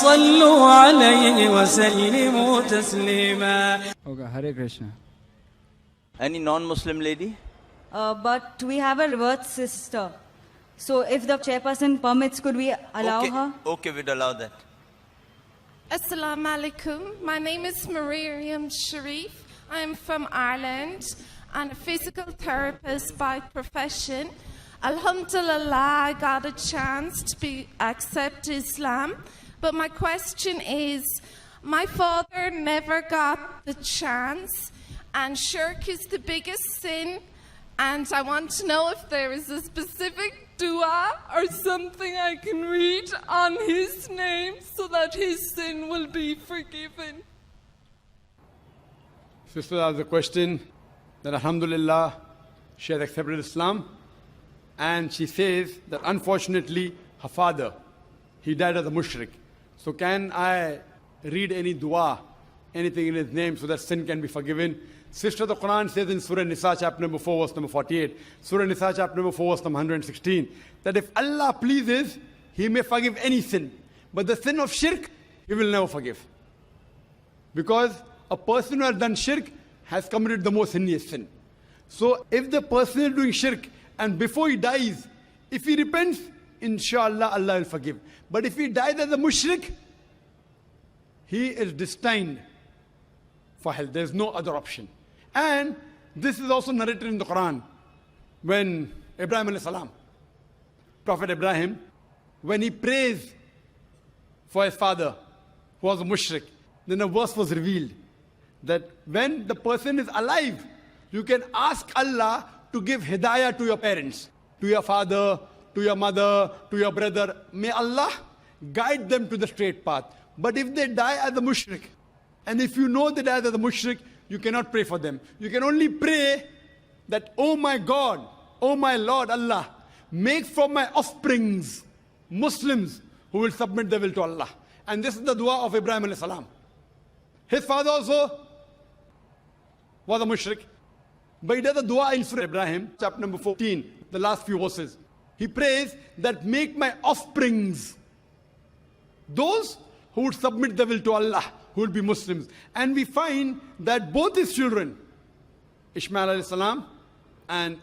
صلوا عليه وسلموا تسليما. Okay, Hare Krishna. Any non-Muslim lady? But we have a reverse sister. So if the chairperson permits, could we allow her? Okay, we'd allow that. Assalamu alaikum. My name is Mariam Sharif. I'm from Ireland and a physical therapist by profession. Alhamdulillah, I got a chance to accept Islam. But my question is, my father never got the chance, and shirk is the biggest sin. And I want to know if there is a specific dua or something I can read on his name so that his sin will be forgiven. Sister asked the question that Alhamdulillah, she has accepted Islam, and she says that unfortunately her father, he died as a mushrik. So can I read any dua, anything in his name so that sin can be forgiven? Sister, the Quran says in Surah Nisa chapter number 4 verse number 48, Surah Nisa chapter number 4 verse number 116, that if Allah pleases, He may forgive any sin. But the sin of shirk, He will never forgive. Because a person who has done shirk has committed the most heinous sin. So if the person is doing shirk and before he dies, if he repents, inshallah Allah will forgive. But if he dies as a mushrik, he is destined for hell. There is no other option. And this is also narrated in the Quran. When Ibrahim alayhi salam, Prophet Ibrahim, when he prays for his father, who was a mushrik, then a verse was revealed that when the person is alive, you can ask Allah to give hidayah to your parents, to your father, to your mother, to your brother. May Allah guide them to the straight path. But if they die as a mushrik, and if you know they died as a mushrik, you cannot pray for them. You can only pray that, oh my God, oh my Lord Allah, make from my offsprings Muslims who will submit their will to Allah. And this is the dua of Ibrahim alayhi salam. His father also was a mushrik. But he does a dua in Surah Ibrahim, chapter number 14, the last few verses. He prays that make my offsprings those who would submit their will to Allah, who will be Muslims. And we find that both his children, Ishmael alayhi salam and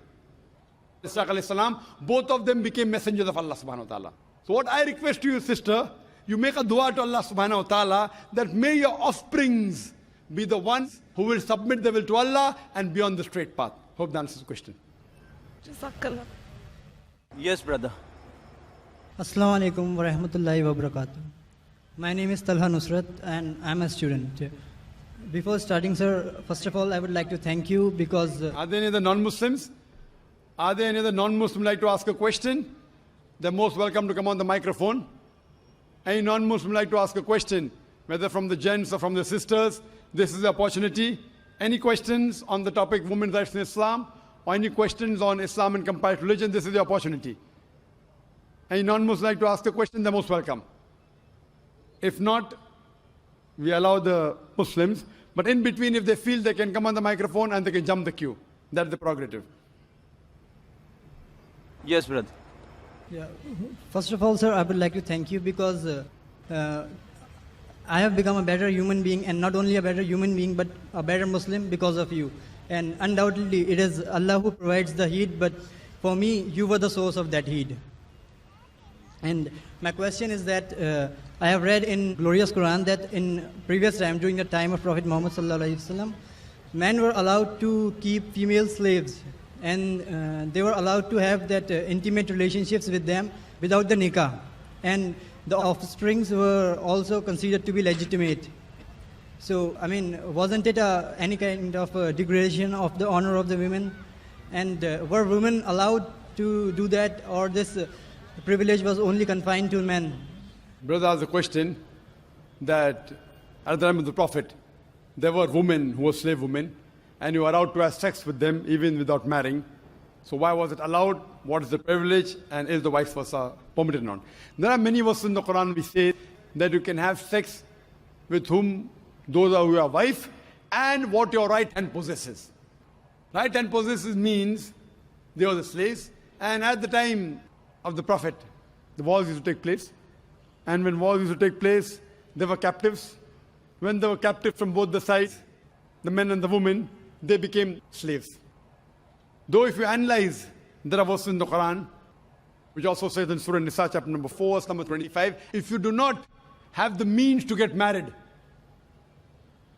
Ishaq alayhi salam, both of them became messengers of Allah subhanahu wa ta'ala. So what I request to you, sister, you make a dua to Allah subhanahu wa ta'ala that may your offsprings be the ones who will submit their will to Allah and be on the straight path. Hope that answers the question. Jazakallah. Yes, brother. Assalamu alaikum wa rahmatullahi wa barakatuh. My name is Talha Nusrat and I'm a student. Before starting, sir, first of all, I would like to thank you because... Are there any other non-Muslims? Are there any other non-Muslim like to ask a question? They're most welcome to come on the microphone. Any non-Muslim like to ask a question, whether from the gents or from the sisters? This is the opportunity. Any questions on the topic women's rights in Islam? Or any questions on Islam and comparative religion? This is the opportunity. Any non-Muslim like to ask a question? They're most welcome. If not, we allow the Muslims. But in between, if they feel, they can come on the microphone and they can jump the queue. That's the prerogative. Yes, brother. Yeah. First of all, sir, I would like to thank you because I have become a better human being, and not only a better human being, but a better Muslim because of you. And undoubtedly, it is Allah who provides the heed, but for me, you were the source of that heed. And my question is that I have read in glorious Quran that in previous time, during the time of Prophet Muhammad sallallahu alaihi wasallam, men were allowed to keep female slaves, and they were allowed to have that intimate relationships with them without the nikah. And the offsprings were also considered to be legitimate. So, I mean, wasn't it any kind of degradation of the honor of the women? And were women allowed to do that, or this privilege was only confined to men? Brother asked a question that at the time of the Prophet, there were women who were slave women, and you were allowed to have sex with them even without marrying. So why was it allowed? What is the privilege? And is the vice versa permitted or not? There are many verses in the Quran which say that you can have sex with whom those are your wife and what your right hand possesses. Right hand possesses means they were the slaves, and at the time of the Prophet, the wars used to take place. And when wars used to take place, they were captives. When they were captive from both the sides, the men and the women, they became slaves. Though if you analyze, there are verses in the Quran, which also says in Surah Nisa, chapter number 4, verse number 25, if you do not have the means to get married,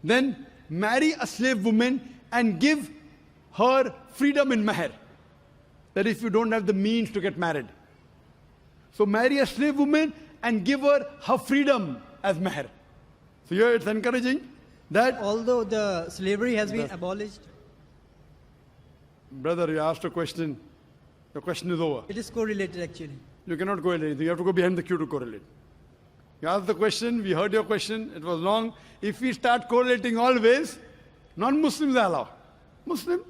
then marry a slave woman and give her freedom in mahr. That if you don't have the means to get married. So marry a slave woman and give her freedom as mahr. So here it's encouraging that... Although the slavery has been abolished, Brother, you asked a question. The question is over. it is correlated actually. You cannot correlate. You have to go behind the queue to correlate. You asked the question, we heard your question, it was long. If we start correlating always, non-Muslims are allowed. Muslims,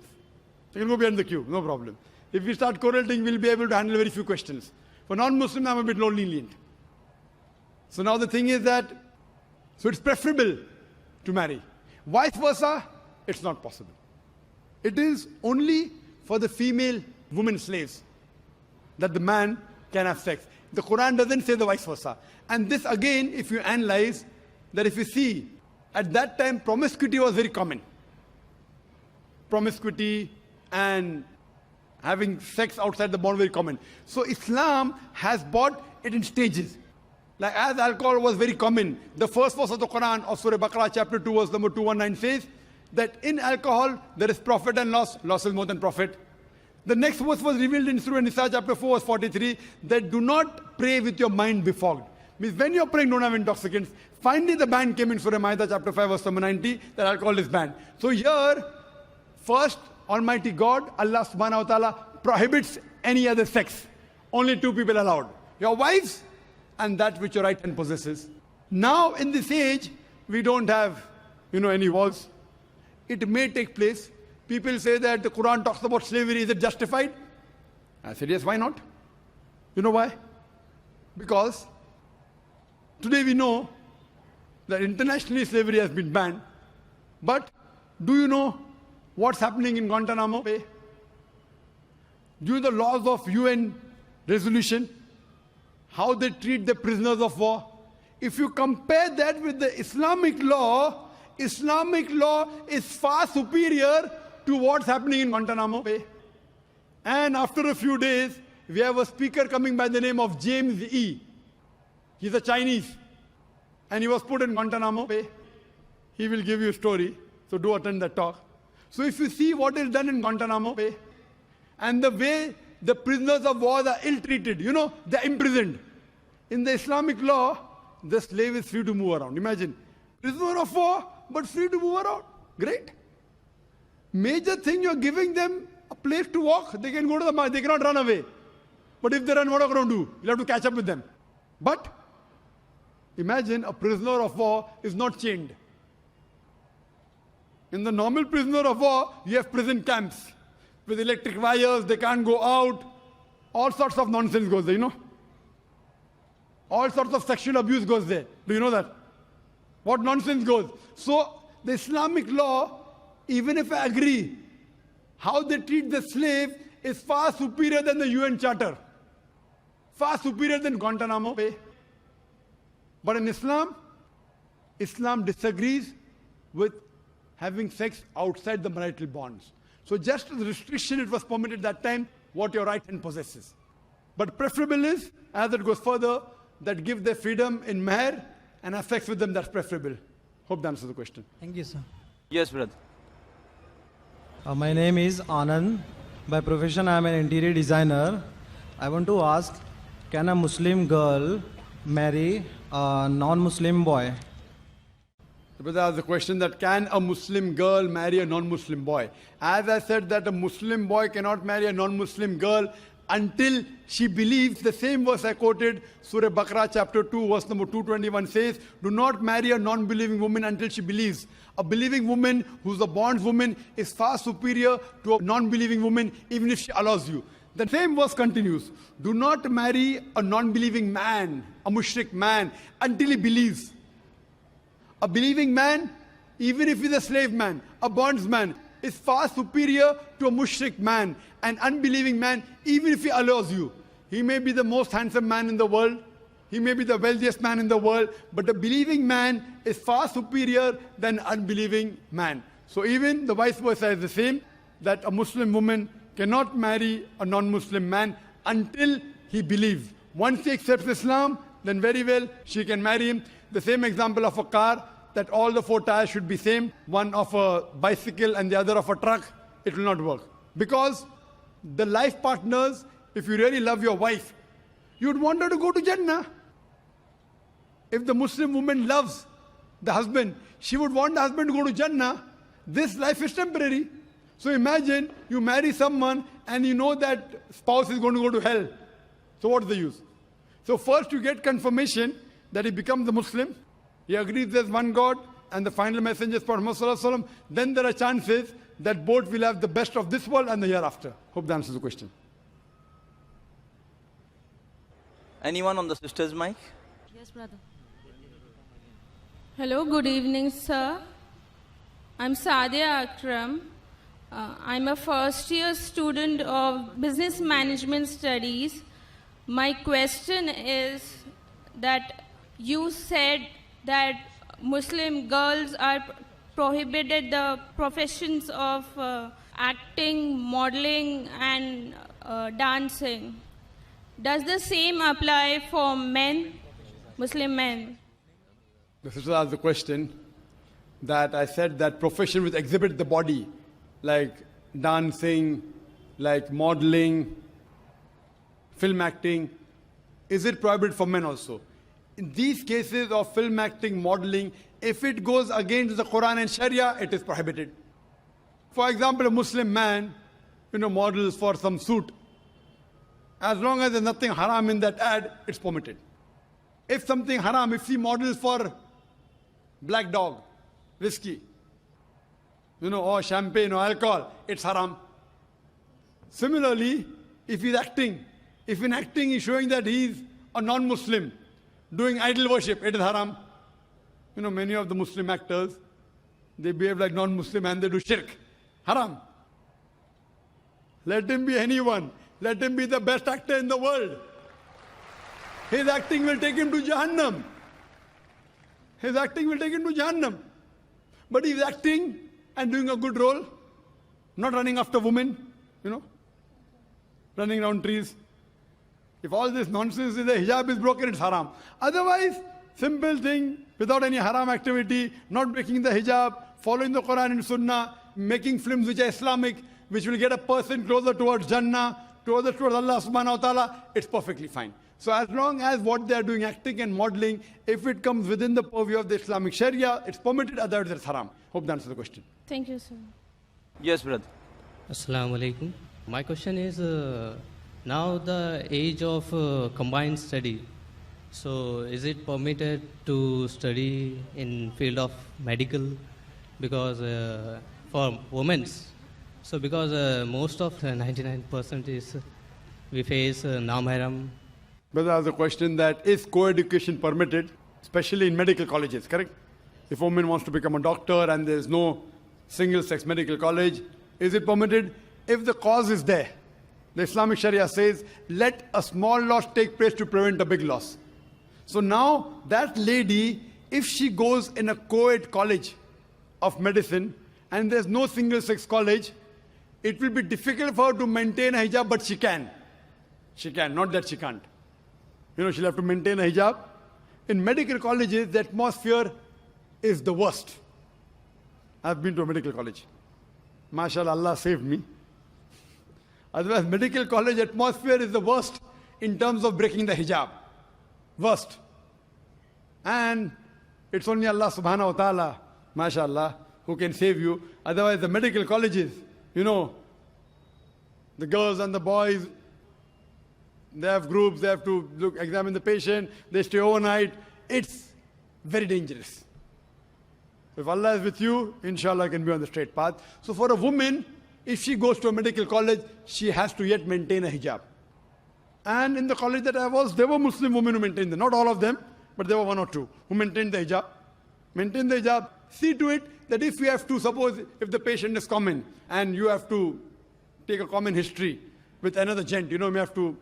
you can go behind the queue, no problem. If we start correlating, we'll be able to handle very few questions. For non-Muslims, I'm a bit more lenient. So now the thing is that, so it's preferable to marry. Vice versa, it's not possible. It is only for the female women slaves that the man can have sex. The Quran doesn't say the vice versa. And this again, if you analyze, that if you see, at that time promiscuity was very common. Promiscuity and having sex outside the bond very common. So Islam has brought it in stages. Like as alcohol was very common, the first verse of the Quran of Surah Baqarah chapter 2 verse number 219 says that in alcohol there is profit and loss. Loss is more than profit. The next verse was revealed in Surah Nisa chapter 4 verse 43 that do not pray with your mind befogged. Means when you're praying, don't have intoxicants. Finally the ban came in Surah Ma'idah chapter 5 verse number 90 that alcohol is banned. So here, first Almighty God, Allah subhanahu wa ta'ala prohibits any other sex. Only two people allowed. Your wives and that which your right hand possesses. Now in this age, we don't have, any wars. It may take place. People say that the Quran talks about slavery. Is it justified? I said, yes, why not? You know why? Because today we know that internationally slavery has been banned. But do you know what's happening in Guantanamo Bay? Due to the laws of UN resolution, how they treat the prisoners of war. If you compare that with the Islamic law is far superior to what's happening in Guantanamo Bay. And after a few days, we have a speaker coming by the name of James E. He's a Chinese. And he was put in Guantanamo Bay. He will give you a story. So do attend that talk. So if you see what is done in Guantanamo Bay, and the way the prisoners of war are ill-treated, they're imprisoned. In the Islamic law, the slave is free to move around. Imagine, prisoner of war, but free to move around. Great. Major thing, you're giving them a place to walk. They can go to the market, they cannot run away. But if they run, what are you going to do? You'll have to catch up with them. But imagine a prisoner of war is not chained. In the normal prisoner of war, you have prison camps. With electric wires, they can't go out. All sorts of nonsense goes there, All sorts of sexual abuse goes there. Do you know that? What nonsense goes? So, the Islamic law, even if I agree, how they treat the slave is far superior than the UN Charter. Far superior than Guantanamo Bay. But in Islam disagrees with having sex outside the marital bonds. So just as restriction, it was permitted that time, what your right hand possesses. But preferable is, as it goes further, that give their freedom in mahr and have sex with them, that's preferable. Hope that answers the question. Thank you, sir. Yes, brother. My name is Anand. By profession, I am an interior designer. I want to ask, can a Muslim girl marry a non-Muslim boy? The brother asked the question that can a Muslim girl marry a non-Muslim boy? As I said that a Muslim boy cannot marry a non-Muslim girl until she believes. The same verse I quoted, Surah Baqarah chapter 2 verse number 221 says, do not marry a non-believing woman until she believes. A believing woman who's a bondswoman is far superior to a non-believing woman even if she allows you. The same verse continues, do not marry a non-believing man, a mushrik man, until he believes. A believing man, even if he's a slave man, a bondsman, is far superior to a mushrik man, an unbelieving man, even if he allows you. He may be the most handsome man in the world, He may be the wealthiest man in the world, but a believing man is far superior than unbelieving man. So even the vice versa is the same, that a Muslim woman cannot marry a non-Muslim man until he believes. Once he accepts Islam, then very well, she can marry him. The same example of a car, that all the 4 tires should be same, one of a bicycle and the other of a truck, it will not work. Because the life partners, if you really love your wife, you would want her to go to Jannah. If the Muslim woman loves the husband, she would want the husband to go to Jannah. This life is temporary. So imagine you marry someone and you know that spouse is going to go to hell. So what's the use? So first you get confirmation that he becomes a Muslim. He agrees there's one God and the final messenger is Prophet Muhammad Sallallahu Alaihi Wasallam. Then there are chances that both will have the best of this world and the hereafter. Hope that answers the question. Anyone on the sister's mic? Yes, brother. Hello, good evening, sir. I'm Sadia Akram. I'm a first year student of Business Management Studies. My question is that you said that Muslim girls are prohibited the professions of acting, modeling, and dancing. Does the same apply for men, Muslim men? The sister asked the question that I said that profession which exhibit the body, like dancing, like modeling, film acting, is it prohibited for men also? In these cases of film acting, modeling, if it goes against the Quran and Sharia, it is prohibited. For example, a Muslim man, models for some suit. As long as there's nothing haram in that ad, it's permitted. If something haram, if he models for black dog, whiskey, or champagne or alcohol, it's haram. Similarly, if he's acting, if in acting he's showing that he's a non-Muslim, doing idol worship, it is haram. Many of the Muslim actors, they behave like non-Muslim and they do shirk. Haram. Let him be anyone. Let him be the best actor in the world. His acting will take him to Jahannam. His acting will take him to Jahannam. But he's acting and doing a good role, not running after women, running around trees. If all this nonsense is the hijab is broken, it's haram. Otherwise, simple thing, without any haram activity, not breaking the hijab, following the Quran and Sunnah, making films which are Islamic, which will get a person closer towards Jannah, closer towards Allah subhanahu wa ta'ala, it's perfectly fine. So as long as what they are doing, acting and modeling, if it comes within the purview of the Islamic Sharia, it's permitted, otherwise it's haram. Hope that answers the question. Thank you, sir. Yes, brother. Assalamu alaikum. My question is, now the age of combined study. So is it permitted to study in field of medical? Because for women, so because most of 99% is we face non-mahram. Brother asked the question that is co-education permitted, especially in medical colleges, correct? If a woman wants to become a doctor and there is no single-sex medical college, is it permitted? If the cause is there, the Islamic Sharia says, let a small loss take place to prevent a big loss. So now that lady, if she goes in a co-ed college of medicine and there's no single-sex college, it will be difficult for her to maintain a hijab, but she can. She can, not that she can't. She'll have to maintain a hijab. In medical colleges, the atmosphere is the worst. I've been to a medical college. MashaAllah, Allah saved me. Otherwise, medical college atmosphere is the worst in terms of breaking the hijab. Worst. And it's only Allah subhanahu wa ta'ala, MashaAllah, who can save you. Otherwise, the medical colleges, the girls and the boys, they have groups, they have to examine the patient, they stay overnight. It's very dangerous. If Allah is with you, inshallah, can be on the straight path. So for a woman, if she goes to a medical college, she has to yet maintain a hijab. And in the college that I was, there were Muslim women who maintained them. Not all of them, but there were one or two who maintained the hijab. Maintain the hijab. See to it that if you have to, suppose if the patient is common and you have to take a common history with another gent, you may have to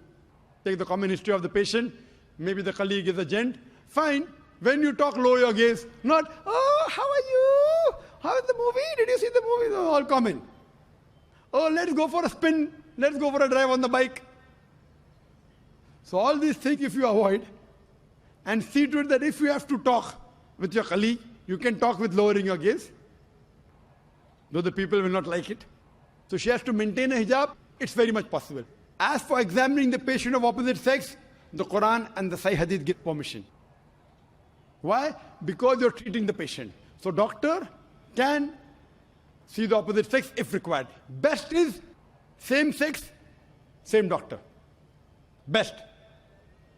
take the common history of the patient. maybe the colleague is a gent, fine. When you talk, lower your gaze. Not, oh, how are you? How is the movie? Did you see the movie? No, all common. Oh, let's go for a spin. Let's go for a drive on the bike. So all these things if you avoid, and see to it that if you have to talk with your colleague, you can talk with lowering your gaze, though the people will not like it. So she has to maintain a hijab. It's very much possible. As for examining the patient of opposite sex, the Quran and the Sahih Hadith give permission. Why? Because you're treating the patient. So doctor can see the opposite sex if required. Best is same sex, same doctor. Best.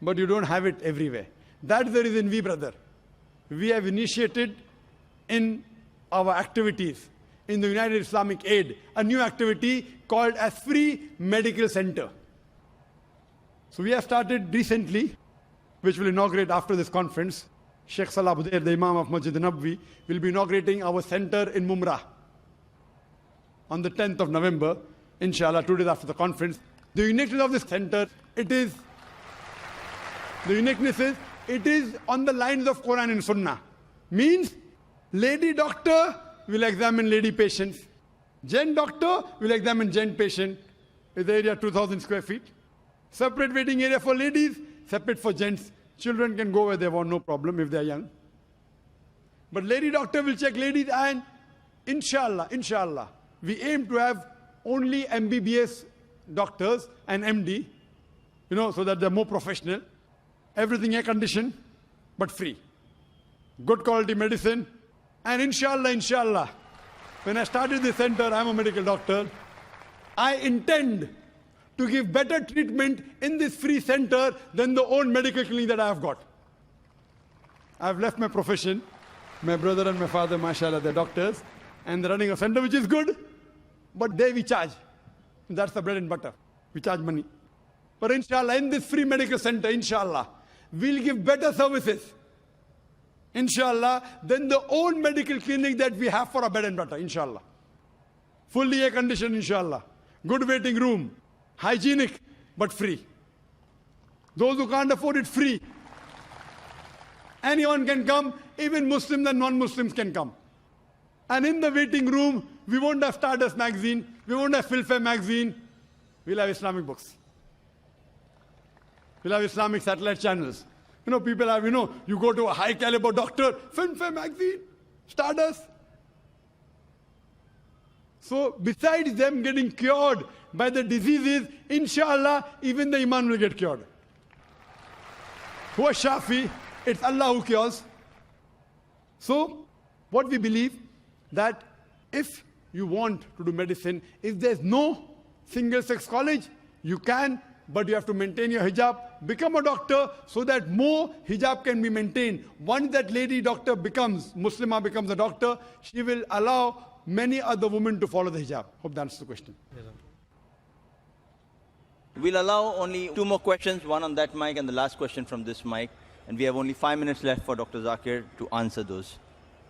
But you don't have it everywhere. That's the reason we have initiated in our activities in the United Islamic Aid a new activity called as Free Medical Center. So we have started recently, which will inaugurate after this conference. Sheikh Salah Budair, the Imam of Masjid Nabwi, will be inaugurating our center in Mumrah on the 10th of November, inshallah, 2 days after the conference. The uniqueness of this center, it is on the lines of Quran and Sunnah. Means, lady doctor will examine lady patients. Gent doctor will examine gent patient. Is the area 2,000 square feet. Separate waiting area for ladies, separate for gents. Children can go where they want, no problem if they are young. But lady doctor will check ladies, and inshallah, we aim to have only MBBS doctors and MD, so that they're more professional. Everything air conditioned, but free. Good quality medicine. And inshallah, when I started this center, I'm a medical doctor, I intend to give better treatment in this free center than the own medical clinic that I have got. I've left my profession. My brother and my father, mashallah, they're doctors, and they're running a center which is good, but there we charge. That's the bread and butter. We charge money. But inshallah, in this free medical center, inshallah, we'll give better services, inshallah, than the own medical clinic that we have for our bread and butter, inshallah. Fully air conditioned, inshallah. Good waiting room. Hygienic, but free. Those who can't afford it, free. Anyone can come, even Muslims and non-Muslims can come. And in the waiting room, we won't have Stardust magazine, we won't have Filfare magazine, we'll have Islamic books. We'll have Islamic satellite channels. People have, you go to a high caliber doctor, Filmfare magazine, Stardust. So besides them getting cured by the diseases, inshallah, even the iman will get cured. Who is Shafi? It's Allah who cures. So, what we believe, that if you want to do medicine, if there's no single-sex college, you can, but you have to maintain your hijab, become a doctor so that more hijab can be maintained. Once that lady doctor Muslimah becomes a doctor, she will allow many other women to follow the hijab. Hope that answers the question. We'll allow only 2 more questions, one on that mic and the last question from this mic. And we have only 5 minutes left for Dr. Zakir to answer those.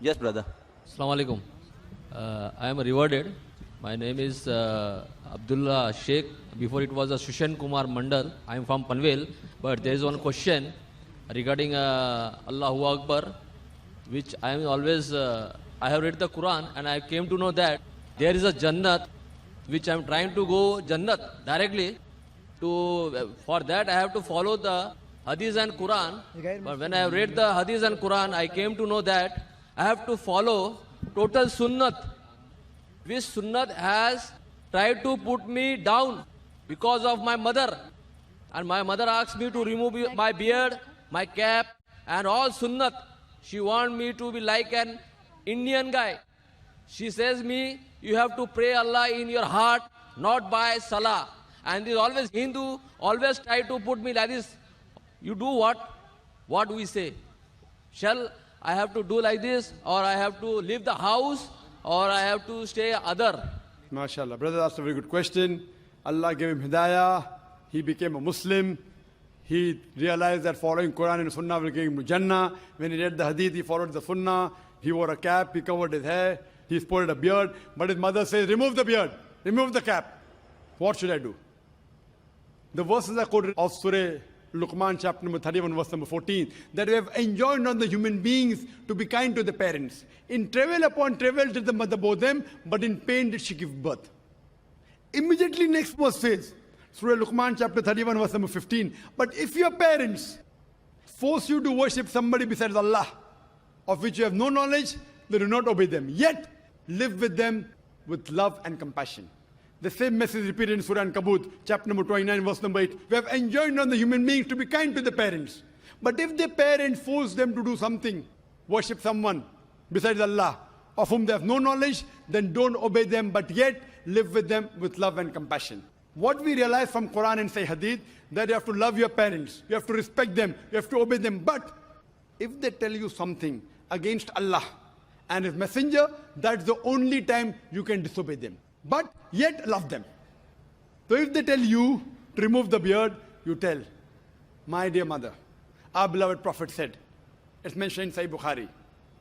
Yes, brother. Assalamu alaikum. I am rewarded. My name is Abdullah Sheikh. Before it was a Shushan Kumar Mandal. I am from Panvel. But there is one question regarding Allahu Akbar, which I am always, I have read the Quran and I came to know that there is a Jannat, which I am trying to go Jannat directly. For that I have to follow the Hadith and Quran. But when I have read the Hadith and Quran, I came to know that I have to follow total Sunnat, which Sunnat has tried to put me down because of my mother. And my mother asked me to remove my beard, my cap, and all Sunnat. She wants me to be like an Indian guy. She says me, you have to pray Allah in your heart, not by Salah. And this always Hindu, always try to put me like this. You do what? What we say? Shall I have to do like this, or I have to leave the house, or I have to stay other? MashaAllah. Brother asked a very good question. Allah gave him hidayah. He became a Muslim. He realized that following Quran and Sunnah will give him Jannah. When he read the Hadith, he followed the Sunnah. He wore a cap, he covered his hair, he sported a beard. But his mother says, remove the beard, remove the cap. What should I do? The verses are quoted of Surah Luqman chapter number 31, verse number 14, that we have enjoined on the human beings to be kind to the parents. In travail upon travail did the mother bore them, but in pain did she give birth. Immediately next verse says, Surah Luqman chapter 31, verse number 15, but if your parents force you to worship somebody besides Allah, of which you have no knowledge, then do not obey them. Yet live with them with love and compassion. The same message repeated in Surah Ankabut, chapter number 29, verse number 8. We have enjoined on the human beings to be kind to the parents. But if the parents force them to do something, worship someone besides Allah, of whom they have no knowledge, then don't obey them, but yet live with them with love and compassion. What we realize from Quran and Sahih Hadith, that you have to love your parents, you have to respect them, you have to obey them. But if they tell you something against Allah and His Messenger, that's the only time you can disobey them. But yet love them. So if they tell you to remove the beard, you tell, my dear mother, our beloved Prophet said, it's mentioned in Sahih Bukhari,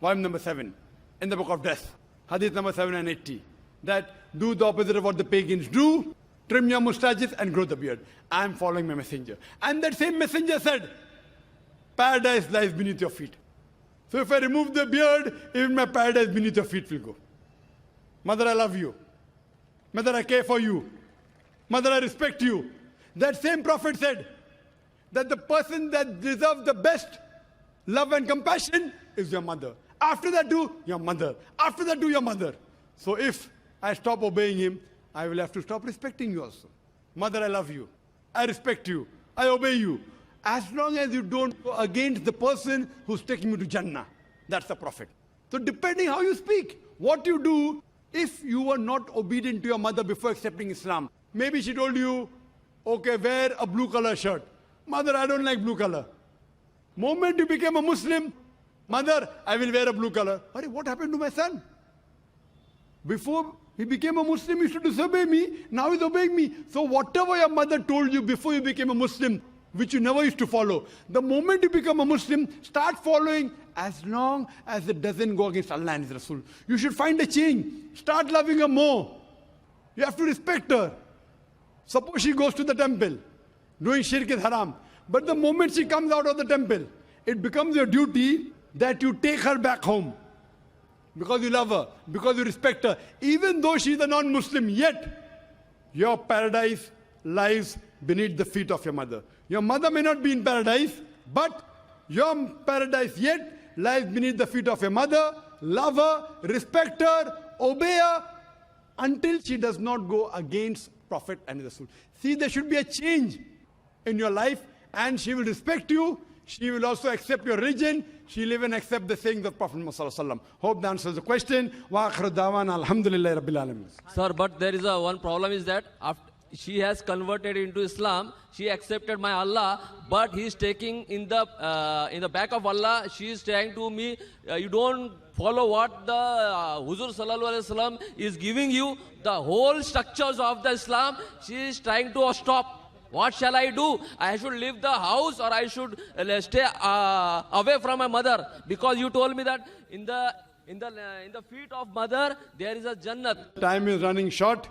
volume number 7, in the book of death, hadith number 780, that do the opposite of what the pagans do, trim your mustaches and grow the beard. I am following my messenger. And that same messenger said, paradise lies beneath your feet. So if I remove the beard, even my paradise beneath your feet will go. Mother, I love you. Mother, I care for you. Mother, I respect you. That same Prophet said that the person that deserves the best love and compassion is your mother. After that, do your mother. After that, do your mother. So if I stop obeying him, I will have to stop respecting you also. Mother, I love you. I respect you. I obey you. As long as you don't go against the person who's taking you to Jannah. That's the Prophet. So depending how you speak, what you do, if you were not obedient to your mother before accepting Islam, maybe she told you, okay, wear a blue color shirt. Mother, I don't like blue color. Moment you became a Muslim, mother, I will wear a blue color. What happened to my son? Before he became a Muslim, he used to disobey me. Now he's obeying me. So whatever your mother told you before you became a Muslim, which you never used to follow, the moment you become a Muslim, start following as long as it doesn't go against Allah and His Rasul. You should find a change. Start loving her more. You have to respect her. Suppose she goes to the temple, doing shirk is haram. But the moment she comes out of the temple, it becomes your duty that you take her back home. Because you love her, because you respect her. Even though she is a non-Muslim, yet your paradise lies beneath the feet of your mother. Your mother may not be in paradise, but your paradise yet lies beneath the feet of your mother. Love her, respect her, obey her, until she does not go against Prophet and Rasul. See, there should be a change in your life, and she will respect you. She will also accept your religion. She will even accept the sayings of Prophet Muhammad. Hope that answers the question. Wa akhiru da'wana alhamdulillahi rabbil alamin. Sir, but there is one problem is that after she has converted into Islam, she accepted my Allah, but he is taking in the back of Allah, she is saying to me, you don't follow what the Huzur Sallallahu Alaihi Wasallam is giving you, the whole structures of the Islam, she is trying to stop. What shall I do? I should leave the house or I should stay away from my mother? Because you told me that in the feet of mother there is a Jannat. Time is running short.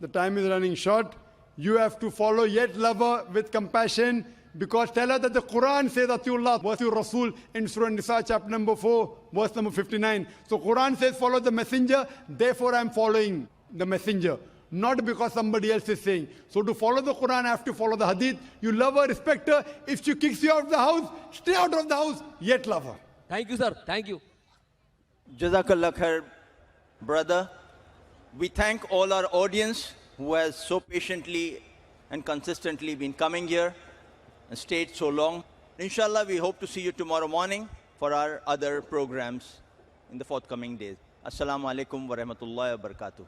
The time is running short. You have to follow, yet love her with compassion. Because tell her that the Quran says, Atiullah wa atiur Rasul in Surah Nisa chapter number 4, verse number 59. So Quran says, follow the messenger. Therefore I am following the messenger. Not because somebody else is saying. So to follow the Quran, I have to follow the Hadith. You love her, respect her. If she kicks you out of the house, stay out of the house, yet love her. Thank you, sir. Thank you. Jazakallah khair, brother. We thank all our audience who has so patiently and consistently been coming here and stayed so long. Inshallah, we hope to see you tomorrow morning for our other programs in the forthcoming days. Assalamu alaikum wa rahmatullahi wa barakatuh.